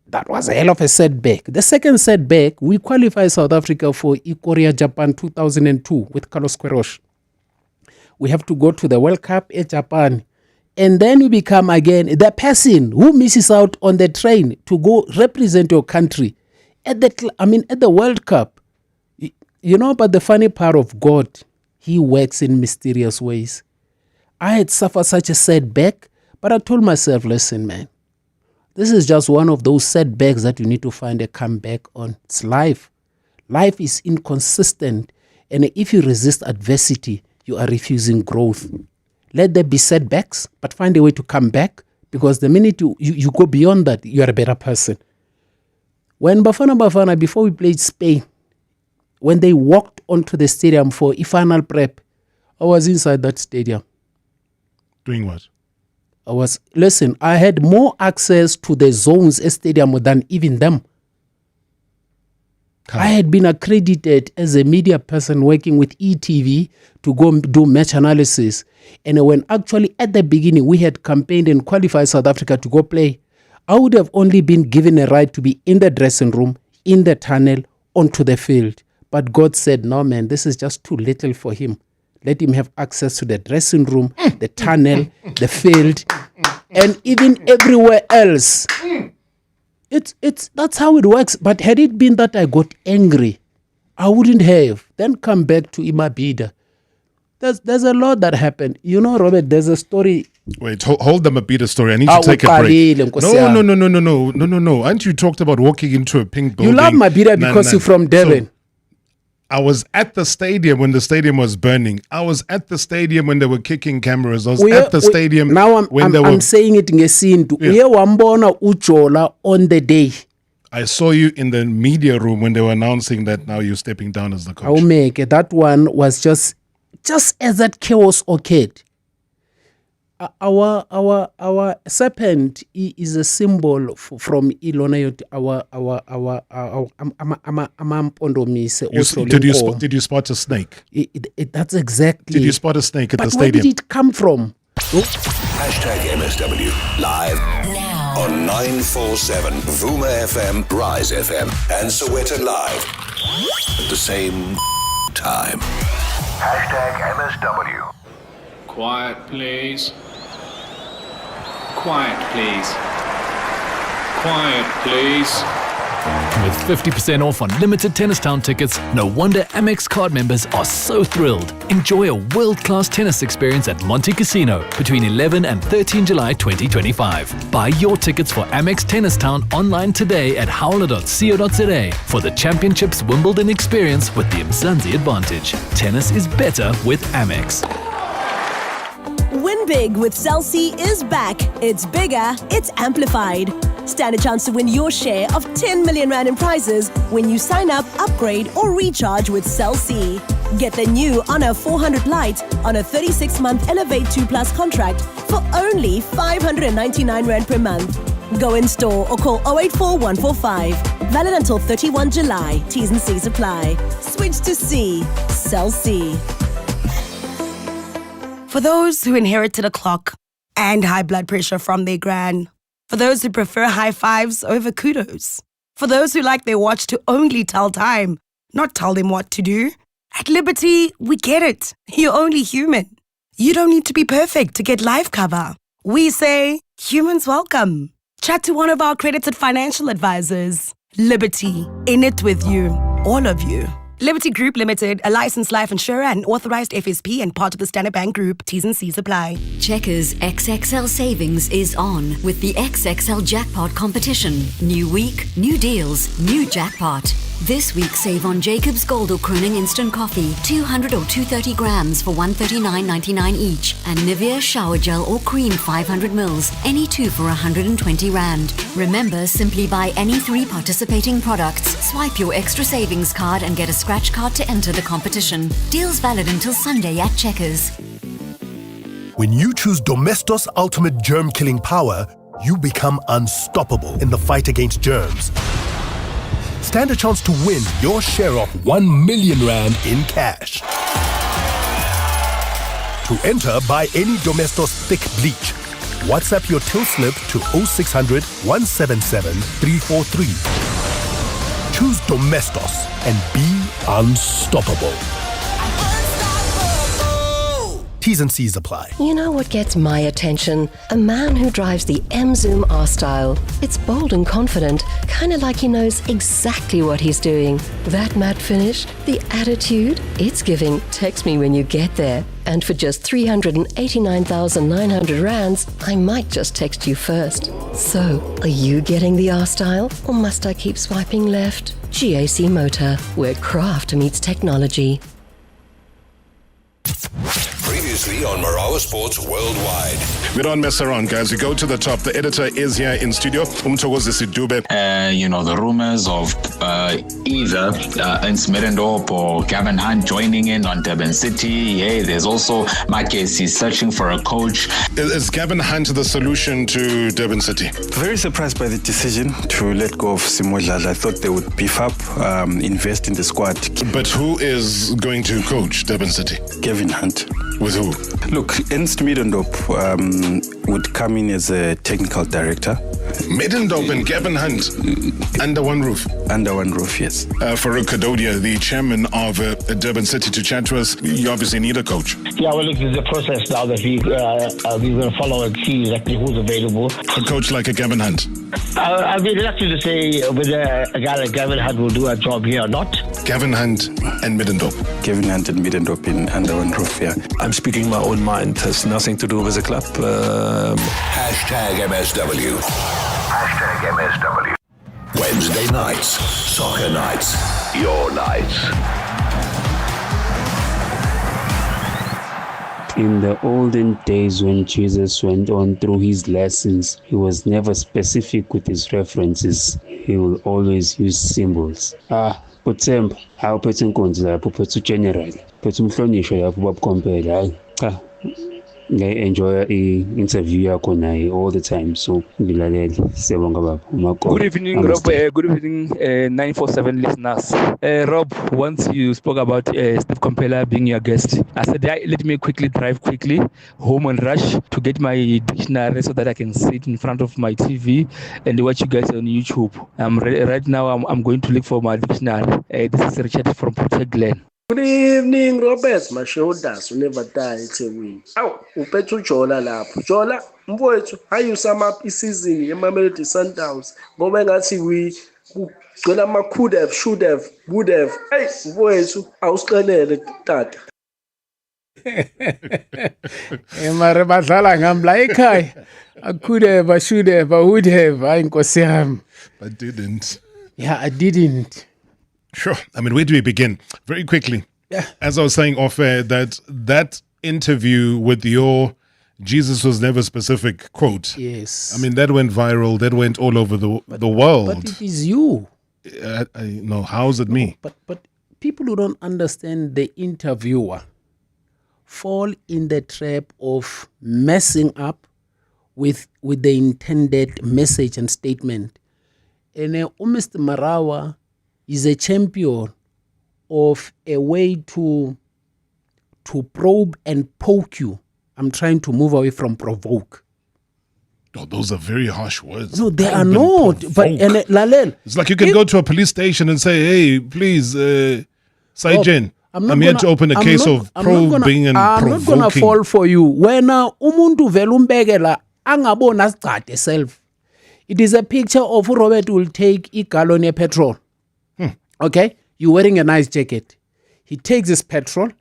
That was a hell of a setback. The second setback, we qualified South Africa for Korea Japan 2002 with Carlos Queiroz. We have to go to the World Cup in Japan. And then you become again the person who misses out on the train to go represent your country at the World Cup. But the funny part of God, He works in mysterious ways. I had suffered such a setback, but I told myself, listen, man, this is just one of those setbacks that you need to find a comeback on. It's life. Life is inconsistent. And if you resist adversity, you are refusing growth. Let there be setbacks, but find a way to come back, because the minute you go beyond that, you are a better person. When Bafana, before we played Spain, when they walked onto the stadium for a final prep, I was inside that stadium. Doing what? I had more access to the zones at stadium than even them. I had been accredited as a media person working with ETV to go and do match analysis. And when actually at the beginning we had campaigned and qualified South Africa to go play, I would have only been given a right to be in the dressing room, in the tunnel, onto the field. But God said, no, man, this is just too little for him. Let him have access to the dressing room, the tunnel, the field, and even everywhere else. That's how it works. But had it been that I got angry, I wouldn't have. Then come back to Imabida. There's a lot that happened. You know, Robert, there's a story. Wait, hold the Mabida story. I need to take a break. No. Aren't you talked about walking into a pink building? You love Mabida because you're from Devon. So, I was at the stadium when the stadium was burning. I was at the stadium when they were kicking cameras. I was at the stadium I'm saying it in a scene. Ujola on the day. I saw you in the media room when they were announcing that now you're stepping down as the coach. I'll make it. That one was just as that chaos occurred. Our serpent is a symbol from Ilona. Did you spot a snake? That's exactly. Did you spot a snake at the stadium? Where did it come from? Hashtag MSW live now on 947 Vuma FM, Rise FM, and Soweto Live at the same time. Hashtag MSW. Quiet, please. Quiet, please. Quiet, please. With 50% off on limited Tennistown tickets, no wonder Amex card members are so thrilled. Enjoy a world-class tennis experience at Monte Casino between 11 and 13 July 2025. Buy your tickets for Amex Tennistown online today at howler.co.za for the Championships Wimbledon experience with the Mzansi advantage. Tennis is better with Amex. Win Big with Cell C is back. It's bigger, it's amplified. Stand a chance to win your share of 10 million rand in prizes when you sign up, upgrade or recharge with Cell C. Get the new Honor 400 Lite on a 36-month Elevate 2 Plus contract for only 599 rand per month. Go in store or call 084 145. Valid until 31 July. T's and C's apply. Switch to C. Cell C. For those who inherited a clock and high blood pressure from their gran. For those who prefer high fives over kudos. For those who like their watch to only tell time, not tell them what to do. At Liberty, we get it. You're only human. You don't need to be perfect to get life cover. We say, humans welcome. Chat to one of our accredited financial advisors. Liberty, in it with you. All of you. Liberty Group Limited, a licensed life insurer and authorized FSP and part of the Standard Bank Group. T's and C's apply. Checkers XXL Savings is on with the XXL Jackpot competition. New week, new deals, new jackpot. This week, save on Jacob's Gold or Crooning Instant Coffee, 200 or 230 grams for $139.99 each, and Nivea Shower Gel or Cream 500 mils, any two for 120 rand. Remember, simply buy any 3 participating products, swipe your extra savings card and get a scratch card to enter the competition. Deals valid until Sunday at Checkers. When you choose Domestos Ultimate Germ Killing Power, you become unstoppable in the fight against germs. Stand a chance to win your share of 1 million rand in cash. To enter, buy any Domestos thick bleach. WhatsApp your till slip to 0600 177 343. Choose Domestos and be unstoppable. T's and C's apply. You know what gets my attention? A man who drives the M-Zoom R-Style. It's bold and confident, kind of like he knows exactly what he's doing. That matte finish, the attitude, it's giving text me when you get there. And for just 389,900 rands, I might just text you first. So, are you getting the R-Style, or must I keep swiping left? GAC Motor, where craft meets technology. Previously previously on Marawa Sports Worldwide. We don't mess around, guys. We go to the top. The editor is here in studio. The rumors of either Ernst Middendorp or Gavin Hunt joining in on Durban City. Yeah, there's also Marquez. He's searching for a coach. Is Gavin Hunt the solution to Durban City? Very surprised by the decision to let go of Simodlala. I thought they would beef up, invest in the squad. But who is going to coach Durban City? Gavin Hunt. With who? Look, Ernst Middendorp would come in as a technical director. Middendorp and Gavin Hunt under one roof? Under one roof, yes. Farouk Kadodia, the chairman of Durban City, to chat to us. You obviously need a coach. Yeah, well, look, there's a process now that we're going to follow and see exactly who's available. A coach like a Gavin Hunt? I'd be reluctant to say whether a guy like Gavin Hunt will do a job here or not. Gavin Hunt and Middendorp. Gavin Hunt and Middendorp in under one roof, yeah. I'm speaking my own mind. It has nothing to do with the club. Hashtag MSW. Hashtag MSW. Wednesday nights, soccer nights, your nights. In the olden days when Jesus went on through his lessons, he was never specific with his references. He will always use symbols. Utsemba, awuphethe inkonzi lapho, uphethe ugeneral, uphethe umhlonishwa lapho ubaba Komphela. Hayi, cha. Enjoy interview yakho naye all the time, so ngilalele. Siyabonga baba. Good evening, Rob. Good evening, 947 listeners. Rob, once you spoke about Steve Komphela being your guest, I said, let me drive quickly home and rush to get my dictionary so that I can sit in front of my TV and watch you guys on YouTube. Right now, I'm going to look for my dictionary. This is Richard from Port Glen. Good evening, Robert. My shoulders will never die. It's a win. Ow, upethu Jola lapho. Jola, mfowethu, how you sum up i-season ye-Mamelodi Sundowns? Ngoba engathi we kugcwele ama could have, should have, would have. Hey, mfowethu, awusiqelele tata. Mara badlala ngambla ekhaya. I could have, I should have, I would have. Hayi Nkosi yami. But didn't. Yeah, I didn't. Sure. I mean, where do we begin? Very quickly. Yeah. As I was saying off air, that interview with your Jesus was never specific quote. Yes. I mean, that went viral. That went all over the world. But it is you. No, how's it me? But people who don't understand the interviewer fall in the trap of messing up with the intended message and statement. And Mr. Marawa is a champion of a way to probe and poke you. I'm trying to move away from provoke. Oh, those are very harsh words. No, they are not. But Lalel, it's like you can go to a police station and say, "Hey, please, Saijen, I'm here to open a case of probing and provoking." I'm not gonna fall for you. When umuntu velumbegela angabona sigcade self. It is a picture of Robert will take a gallon of petrol. Okay, you're wearing a nice jacket. He takes his petrol.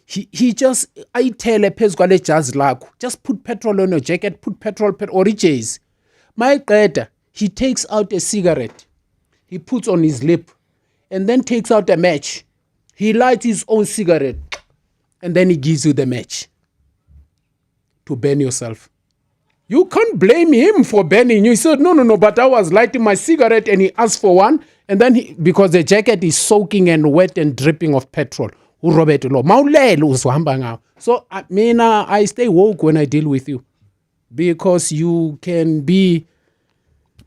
He just, I tell a pezgwale jazz lag, just put petrol on your jacket, put petrol or riches. My God, he takes out a cigarette. He puts on his lip and then takes out a match. He lights his own cigarette and then he gives you the match to burn yourself. You can't blame him for burning you. He said, no, but I was lighting my cigarette and he asked for one. And then because the jacket is soaking and wet and dripping of petrol. So I stay woke when I deal with you. Because you can be...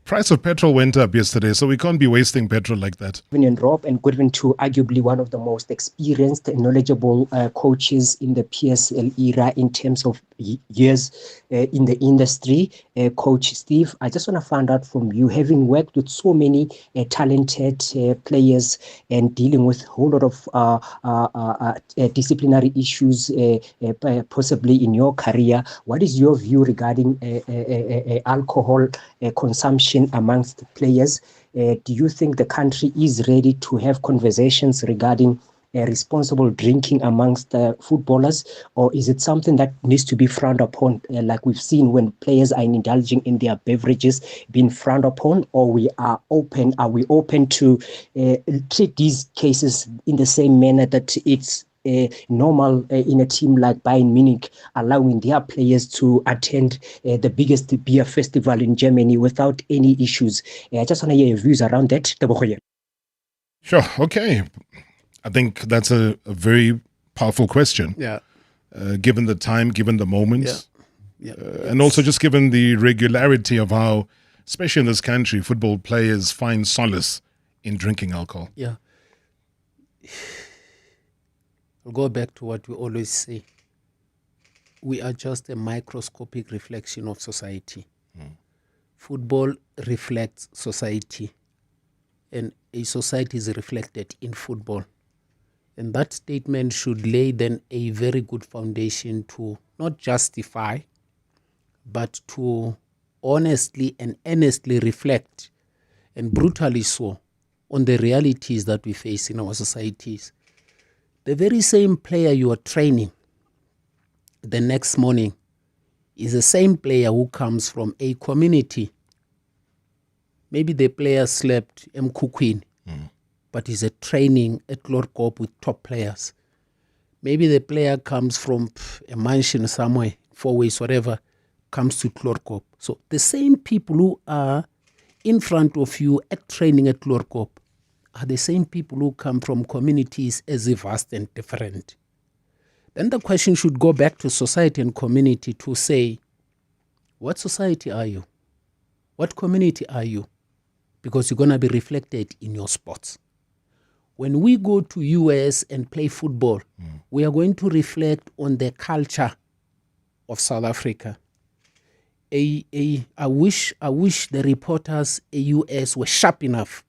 Price of petrol went up yesterday, so we can't be wasting petrol like that. And Rob, and good to arguably one of the most experienced and knowledgeable coaches in the PSL era in terms of years in the industry, Coach Steve. I just want to find out from you, having worked with so many talented players and dealing with a whole lot of disciplinary issues possibly in your career, what is your view regarding alcohol consumption amongst players? Do you think the country is ready to have conversations regarding responsible drinking amongst footballers, or is it something that needs to be frowned upon, like we've seen when players are indulging in their beverages being frowned upon, or are we open to treat these cases in the same manner that it's normal in a team like Bayern Munich, allowing their players to attend the biggest beer festival in Germany without any issues. I just want to hear your views around that. Sure. Okay. I think that's a very powerful question. Yeah. Given the time, given the moment, Yeah. and also just given the regularity of how, especially in this country, football players find solace in drinking alcohol. Yeah. I'll go back to what we always say. We are just a microscopic reflection of society. Football reflects society, and a society is reflected in football. And that statement should lay then a very good foundation to not justify, but to honestly and earnestly reflect, and brutally so, on the realities that we face in our societies. The very same player you are training the next morning is the same player who comes from a community. Maybe the player slept Mkukwini, but is a training at Klorkop with top players. Maybe the player comes from a mansion somewhere, 4 Ways, whatever, comes to Klorkop. So the same people who are in front of you at training at Klorkop are the same people who come from communities as vast and different. Then the question should go back to society and community to say, what society are you? What community are you? Because you're going to be reflected in your sports. When we go to US and play football, we are going to reflect on the culture of South Africa. I wish the reporters at US were sharp enough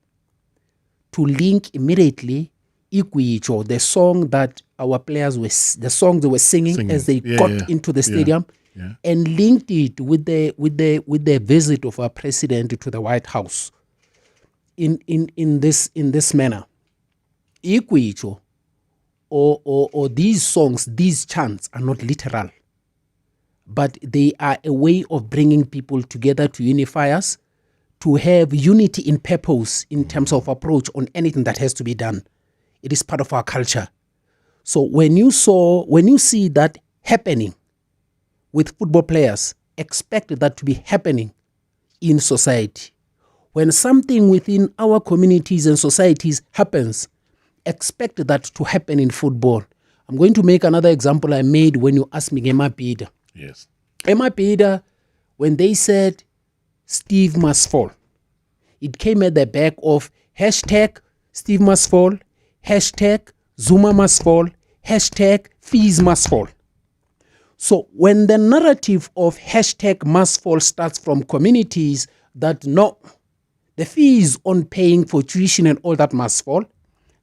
to link immediately Ikuicho, the song that our players were, the song they were singing as they got into the stadium, and linked it with the visit of our president to the White House. In this manner, Ikuicho or these songs, these chants are not literal, but they are a way of bringing people together to unify us, to have unity in purpose in terms of approach on anything that has to be done. It is part of our culture. So when you see that happening with football players, expect that to be happening in society. When something within our communities and societies happens, expect that to happen in football. I'm going to make another example I made when you asked me Emma Pida. Yes. Emma Pida, when they said Steve must fall, it came at the back of hashtag Steve must fall, hashtag Zuma must fall, hashtag fees must fall. So when the narrative of hashtag must fall starts from communities that no, the fees on paying for tuition and all that must fall,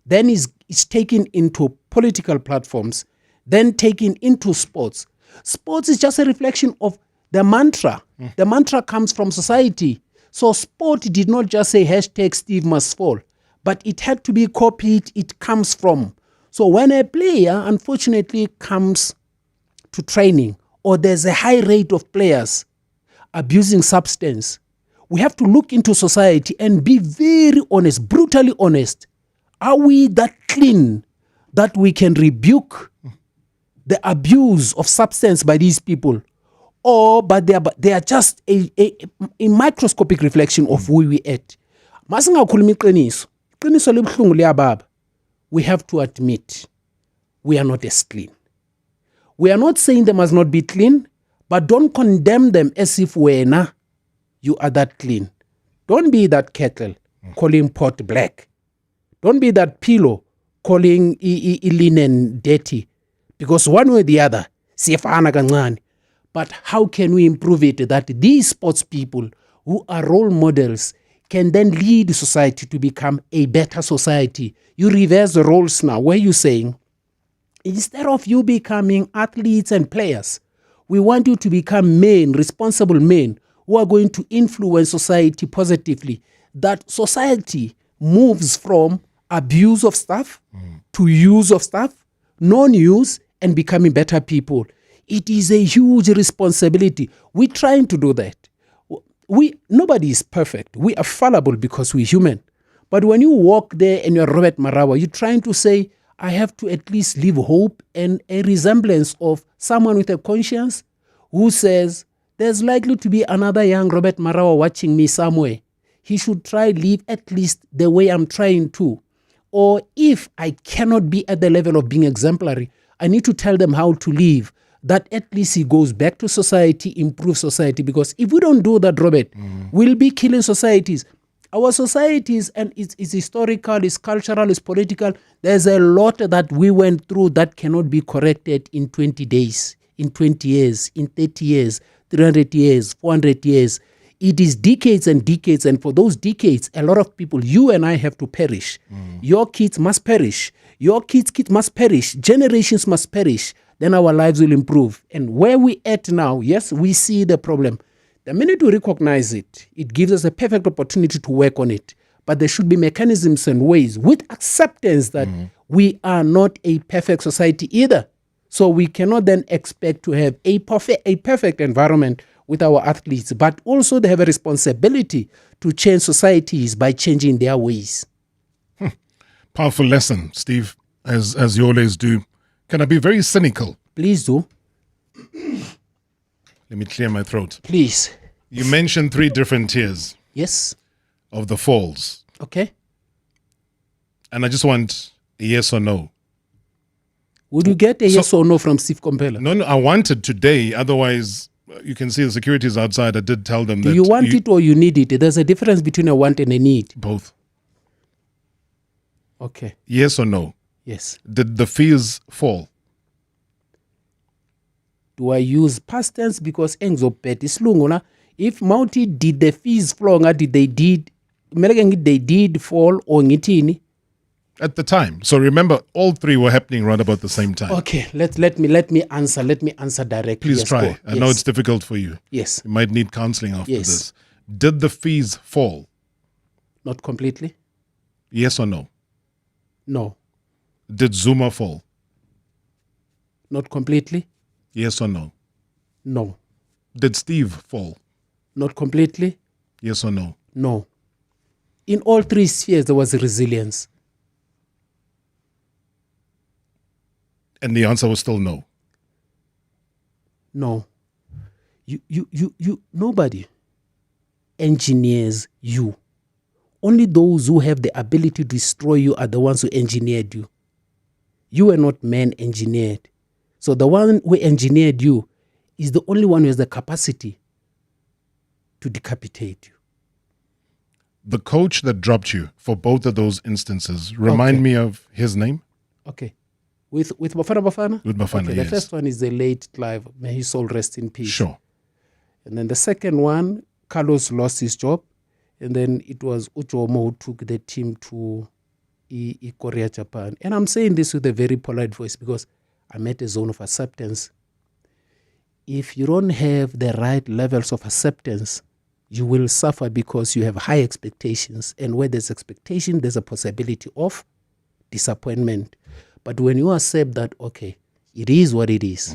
then it's taken into political platforms, then taken into sports. Sports is just a reflection of the mantra. The mantra comes from society. So sport did not just say hashtag Steve must fall, but it had to be copied. It comes from. So when a player, unfortunately, comes to training, or there's a high rate of players abusing substance, we have to look into society and be very honest, brutally honest. Are we that clean that we can rebuke the abuse of substance by these people? Or but they are just a microscopic reflection of who we at. We have to admit we are not as clean. We are not saying they must not be clean, but don't condemn them as if you are that clean. Don't be that kettle calling pot black. Don't be that pillow calling linen dirty. Because one way or the other, but how can we improve it that these sports people who are role models can then lead society to become a better society? You reverse the roles now, where you're saying, instead of you becoming athletes and players, we want you to become men, responsible men, who are going to influence society positively. That society moves from abuse of stuff to use of stuff, non-use, and becoming better people. It is a huge responsibility. We're trying to do that. Nobody is perfect. We are fallible because we're human. But when you walk there and you're Robert Marawa, you're trying to say, I have to at least leave hope and a resemblance of someone with a conscience who says, there's likely to be another young Robert Marawa watching me somewhere. He should try live at least the way I'm trying to. Or if I cannot be at the level of being exemplary, I need to tell them how to live, that at least he goes back to society, improve society. Because if we don't do that, Robert, we'll be killing societies. Our societies, and it's historical, it's cultural, it's political, there's a lot that we went through that cannot be corrected in 20 days, in 20 years, in 30 years, 300 years, 400 years. It is decades and decades, and for those decades, a lot of people, you and I, have to perish. Your kids must perish. Your kids' must perish. Generations must perish. Then our lives will improve. And where we at now, yes, we see the problem. The minute we recognize it, it gives us a perfect opportunity to work on it. But there should be mechanisms and ways with acceptance that we are not a perfect society either. So we cannot then expect to have a perfect environment with our athletes, but also they have a responsibility to change societies by changing their ways. Powerful lesson, Steve, as you always do. Can I be very cynical? Please do. Let me clear my throat. Please. You mentioned 3 different tiers. Yes. Of the falls. Okay. And I just want a yes or no. Would you get a yes or no from Steve Komphela? No, I want it today. Otherwise, you can see the security is outside. I did tell them that. Do you want it or you need it? There's a difference between a want and a need. Both. Okay. Yes or no? Yes. Did the fees fall? Do I use past tense because engzopet isilungu? If Mountie did the fees fall, did they did fall or ngitini? At the time. So remember, all 3 were happening right about the same time. Okay, let me answer. Let me answer directly. Please yes, try. I know it's difficult for you. Yes. You might need counseling after this. Did the fees fall? Not completely. Yes or no? No. Did Zuma fall? Not completely. Yes or no? No. Did Steve fall? Not completely. Yes or no? No. In all 3 spheres, there was resilience. And the answer was still no. No. Nobody engineers you. Only those who have the ability to destroy you are the ones who engineered you. You were not man-engineered. So the one who engineered you is the only one who has the capacity to decapitate you. The coach that dropped you for both of those instances, remind me of his name? Okay. With Bafana? With Bafana, okay, yes. The first one is the late Clive. May his soul rest in peace. Sure. And then the second one, Carlos lost his job. And then it was Uchomo who took the team to Korea, Japan. And I'm saying this with a very polite voice because I'm at a zone of acceptance. If you don't have the right levels of acceptance, you will suffer because you have high expectations. And where there's expectation, there's a possibility of disappointment. But when you accept that, okay, it is what it is.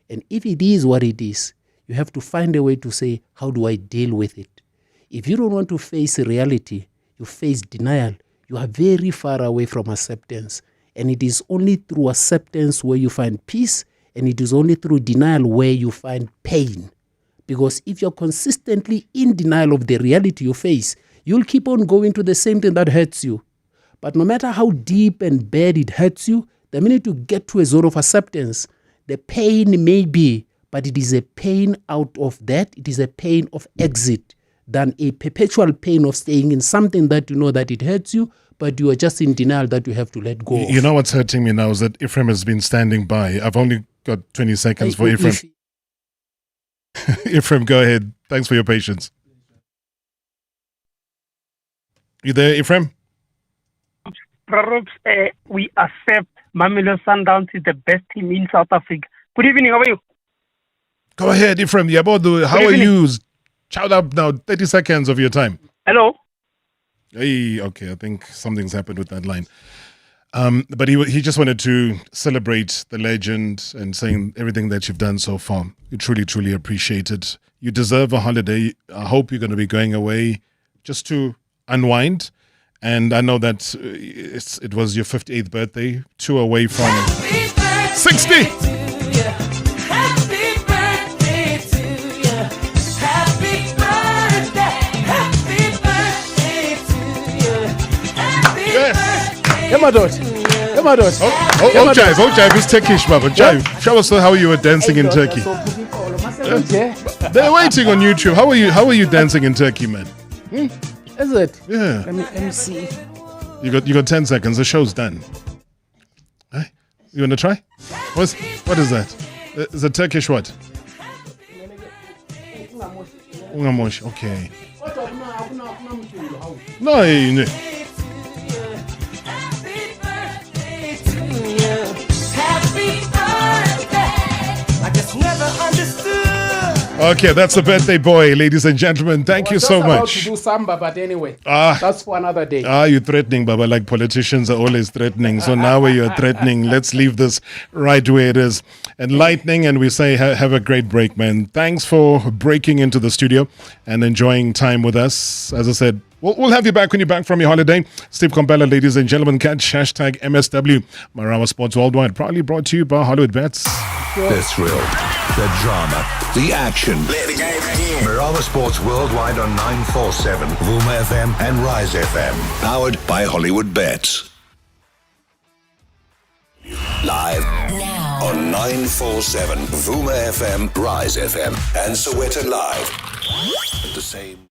And if it is what it is, you have to find a way to say, how do I deal with it? If you don't want to face reality, you face denial, you are very far away from acceptance. And it is only through acceptance where you find peace, and it is only through denial where you find pain. Because if you're consistently in denial of the reality you face, you'll keep on going to the same thing that hurts you. But no matter how deep and bad it hurts you, the minute you get to a zone of acceptance, the pain may be, but it is a pain out of that. It is a pain of exit than a perpetual pain of staying in something that you know that it hurts you, but you are just in denial that you have to let go of. You know what's hurting me now is that Ephraim has been standing by. I've only got 20 seconds for Ephraim. Ephraim, go ahead. Thanks for your patience. You there, Ephraim? We accept Mamelodi Sundowns is the best team in South Africa. Good evening, how are you? Go ahead, Ephraim. How are you? Shout out now, 30 seconds of your time. Hello? Hey, okay, I think something's happened with that line. But he just wanted to celebrate the legend and saying everything that you've done so far. You truly, truly appreciate it. You deserve a holiday. I hope you're going to be going away just to unwind And I know that it was your 58th birthday, 2 away from 60. Oh, Jive is Turkish, Baba. Jive, show us how you were dancing in Turkey. They're waiting on YouTube. How are you dancing in Turkey, man? Is it? Yeah. Let me see. You got 10 seconds. The show's done. Hey, you wanna try? What is that? Is it Turkish what? Ungamosh. Okay. No. Okay, that's the birthday boy, ladies and gentlemen. Thank you so much. About to do samba, but anyway, that's for another day. You're threatening, Baba, like politicians are always threatening. So now where you're threatening, let's leave this right where it is. Enlightening, and we say have a great break, man. Thanks for breaking into the studio and enjoying time with us. As I said, we'll have you back when you're back from your holiday. Steve Komphela, ladies and gentlemen, catch hashtag MSW, Marawa Sports Worldwide, proudly brought to you by Hollywood Bets. The thrill, the drama, the action. Play the game again. Marawa Sports Worldwide on 947, Vuma FM and Rise FM. Powered by Hollywood Bets. Live now on 947, Vuma FM, Rise FM, and Soweto Live. At the same